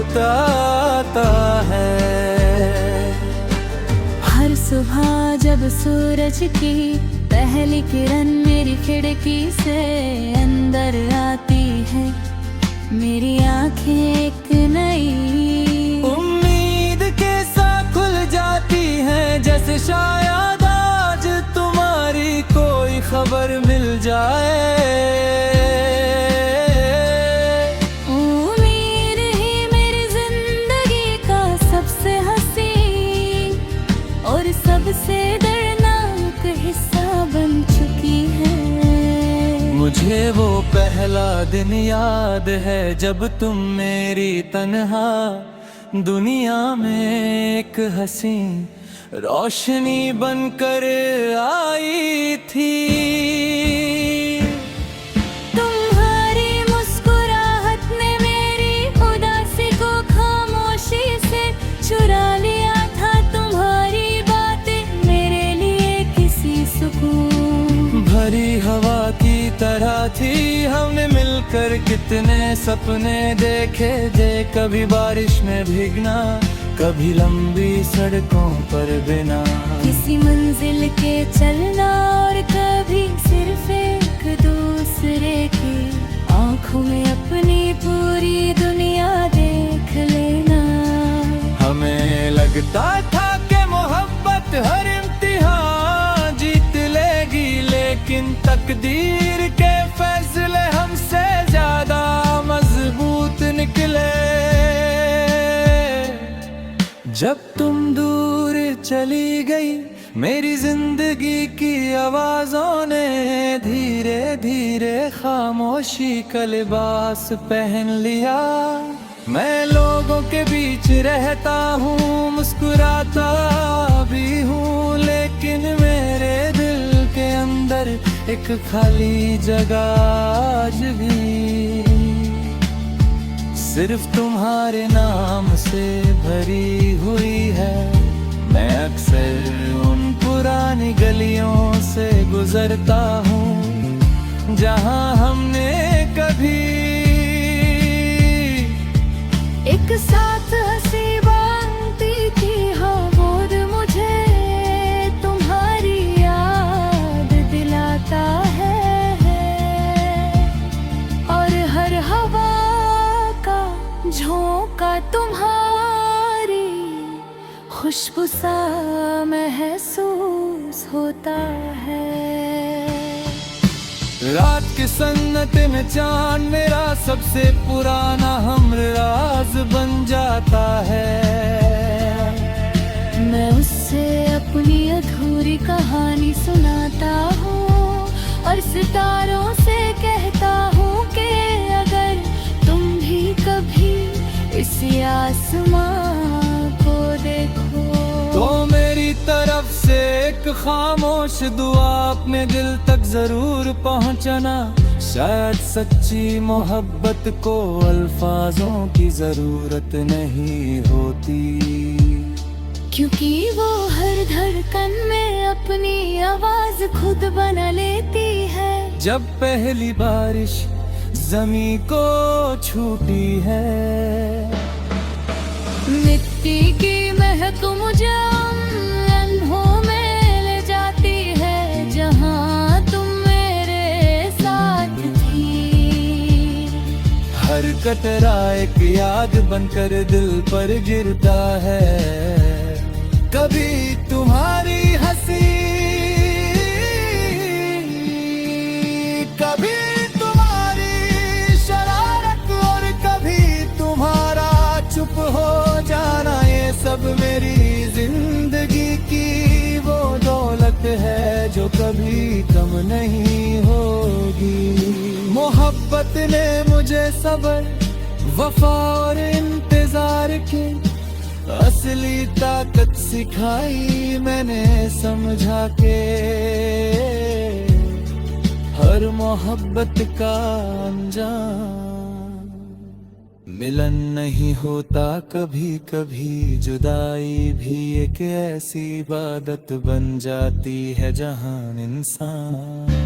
बुताता है। हर सुबह जब सूरज की पहली किरण मेरी खिड़की से अंदर आती है, मेरी आंखें एक नई उम्मीद के साथ खुल जाती हैं, जैसे शायद आज तुम्हारी कोई खबर मिल जाए। उम्मीद ही मेरी जिंदगी का सबसे हसीन और सबसे दर्दनाक हिस्सा बन चुकी है। मुझे वो पहला दिन याद है जब तुम मेरी तन्हा दुनिया में एक हसीन रोशनी बनकर आई थी। तुम्हारी मुस्कुराहट ने मेरी उदासी को खामोशी से चुरा लिया था। तुम्हारी बातें मेरे लिए किसी सुकून भरी हवा की तरह थी, हमने मिलकर कितने सपने देखे थे। कभी बारिश में भीगना, कभी लंबी सड़कों पर बिना किसी मंजिल के चलना, और कभी सिर्फ एक दूसरे की आंखों में अपनी पूरी दुनिया देख लेना। हमें लगता था कि मोहब्बत हर इम्तिहान जीत लेगी, लेकिन तकदीर के फैसले हमसे ज्यादा मजबूत निकले। जब तुम दूर चली गई, मेरी जिंदगी की आवाजों ने धीरे धीरे खामोशी का लिबास पहन लिया। मैं लोगों के बीच रहता हूँ, मुस्कुराता भी हूँ, लेकिन मेरे दिल के अंदर एक खाली जगह आज भी सिर्फ तुम्हारे नाम से भरी हुई है। मैं अक्सर उन पुरानी गलियों से गुजरता हूँ जहाँ हमने कभी एक साथ हंसी बांधती थी। हाँ, और मुझे तुम्हारी याद दिलाता है, और हर हवा का झोंका तुम्हारी खुशबू सा महसूस होता है। रात के सन्नते में चांद मेरा सबसे पुराना हमराज बन जाता है। मैं उससे अपनी अधूरी कहानी सुनाता हूँ, और सितारों से कहता हूँ कि अगर तुम भी कभी इस आसमां को देखो तो मेरी तरफ से एक खामोश दुआ अपने दिल तक जरूर पहुंचना। शायद सच्ची मोहब्बत को अल्फाजों की जरूरत नहीं होती, क्योंकि वो हर धड़कन में अपनी आवाज खुद बना लेती है। जब पहली बारिश जमी को छूती है, मिट्टी की महक मुझे लम्हों में ले जाती है जहाँ तुम मेरे साथ थी। हर कतरा एक याद बनकर दिल पर गिरता है। कभी तुम्हारी हंसी, कभी तुम्हारी शरारत, और कभी तुम्हारा चुप हो जाना, ये सब मेरी जिंदगी की वो दौलत है जो कभी कम नहीं होगी। मोहब्बत ने मुझे सब्र, वफा और इंतजार की असली ताकत सिखाई। मैंने समझा के हर मोहब्बत का अंजाम मिलन नहीं होता। कभी कभी जुदाई भी एक ऐसी इबादत बन जाती है जहां इंसान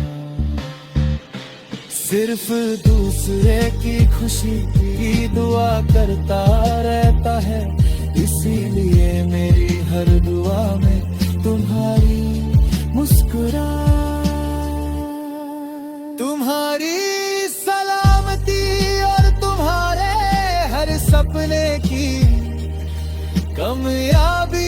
सिर्फ दूसरे की खुशी की दुआ करता रहता है, इसीलिए मेरी हर दुआ में तुम्हारी मुस्कुरा, तुम्हारी सलामती और तुम्हारे हर सपने की कामयाबी